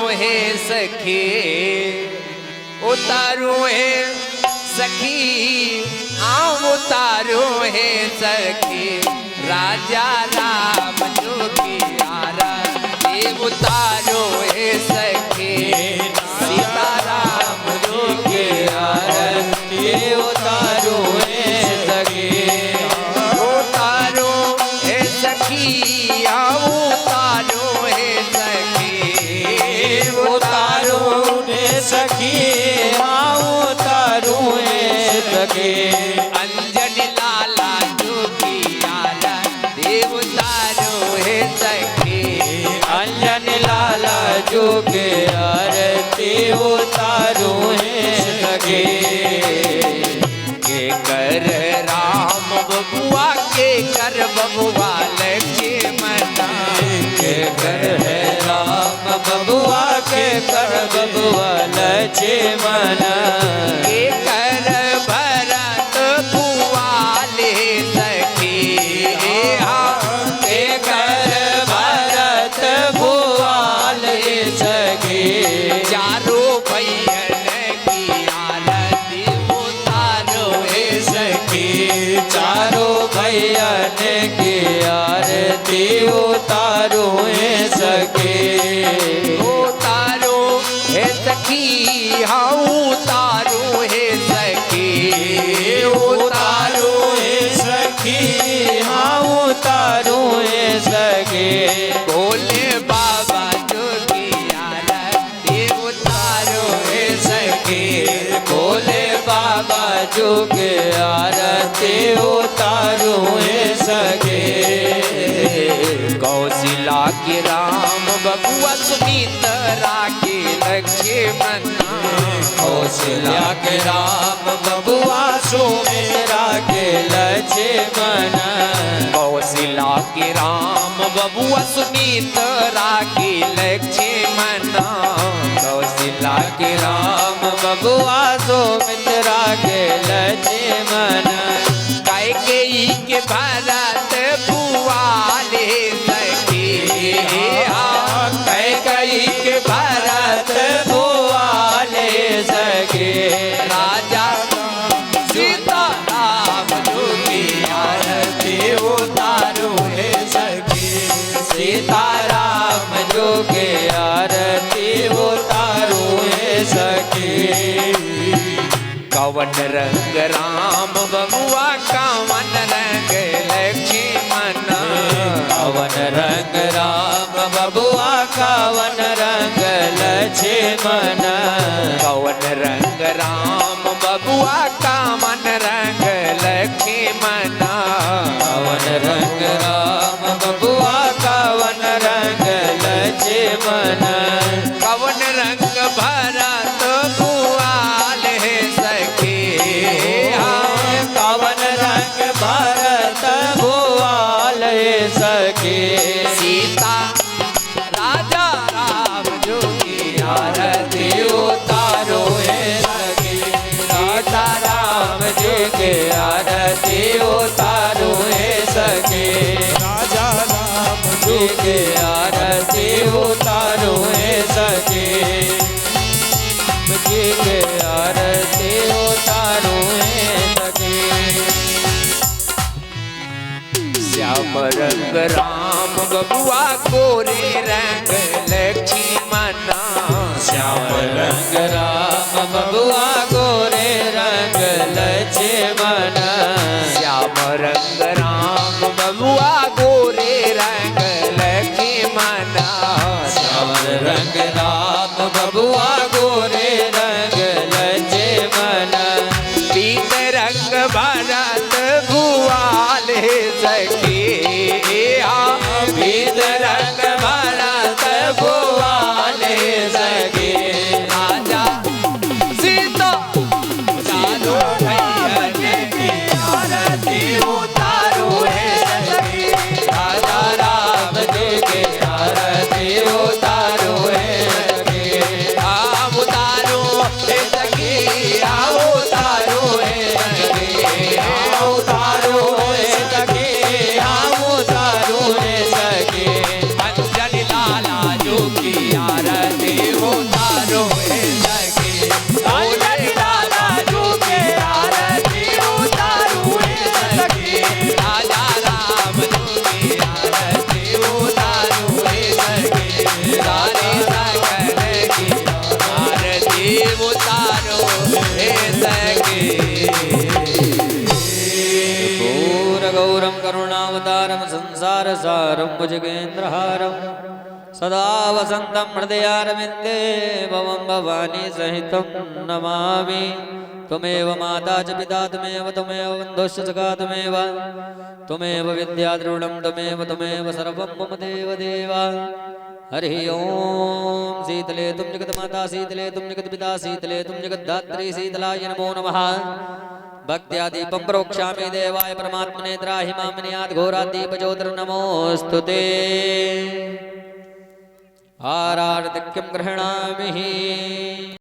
है सखी, उतारू है सखी, उतारू है सखी, राजा राम जो की आरती उतारू है सखी, सीता राम जो की आरती उतारू है सखी, उतारू है सखी, उतारू है सखी, उतारू है सखी, उतारू है सखी, अंजनी लाला जो की आरती उतारू है सखी, अंजनी लाला जो के आरती उतारू है सखी, के कर राम बबुआ के कर बबुआ लक्ष्मण, के कर है राम बबुआ के कर बबुआ लक्ष्मण, के कर भरत भुआले सखी, के कर भरत भुआले सखी, चारों भैयन की आरती उतारो है सखी, चारों भैयन की आरती उतारो है सखी, उतारो है सखी, हाँ उतारो है सखी, उतारो है सखी, हाँ उतारो है सखी, भोले बाबा जो की आरती उतारो है सखी, भोले बाबा जो के आरती उतारो है सखी, कौशिला के राम बबुआ सुमित्रा के लक्ष्मण, कौशिला के राम बबुआ सुमित्रा के लक्ष्मण, कौशिला के राम बबुआ सुमित्रा के लक्ष्मण, कौशिला के राम बबुआ सुमित्रा के लक्ष्मण, कैकेयी के भरत भुआले सखी, कैकेयी के भरत भुआले सखी, राजा सीता राम जो की आरती उतारो है सखी, सीता राम जो के आरती उतारो है सखी, कवन रंग राम बबुआ कवन रंग लक्ष्मण, कवन रंग राम बबुआ कवन रंग लक्ष्मण, कवन रंग राम बबुआ कवन रंग लक्ष्मण, कवन रंग राम बबुआ कवन रंग लक्ष्मण, कवन रंग भरत भुआल है सखी, कवन रंग भरत भुआल है सखी, सीता राजा राम जो की आरती उतारो है सखी, सीता राम जो के आरती उतारो है सखी, राजा राम जो के आरती उतारो है सखी, जी के आरती उतारो है सखी, श्याम रंग राम बबुआ गोरे रंग लक्ष्मण, श्याम रंग राम बबुआ गोरे रंग लक्ष्मण, श्याम रंग राम बबुआ गोरे रंग लक्ष्मण, श्याम रंग राम बबुआ गोरे रंग लक्ष्मण, पीत रंग भरत भुआल है सखी, पीत रंग भरत भुआल है सखी, राजा सीता चारों भैयन की आरती उतारो है सखी, राजा राम जी के आरती उतारो है सखी, उतारो है सखी, उतारो है सखी, उतारो है सखी, करुणावतारं संसारसारं भुजगेन्द्रहारं सदा वसन्तं हृदयारविन्दे भवं भवानी सहितं नमामि। त्वमेव माता च पिता त्वमेव बन्धुश्च सखा त्वमेव विद्याद्रविणं त्वमेव सर्वं मम देवदेव। हरि ओम। शीतले तुम जगन्माता शीतले तुम जगत्पिता शीतले तुम जगद्धात्री शीतलाय नमो नमः। भक्त्यादीपं प्रोक्षामि देवाय परमात्मने त्राहि मामनियात् घोरादीपज्योतिर्नमोऽस्तुते। आरार्तिक्यं गृह्णामि।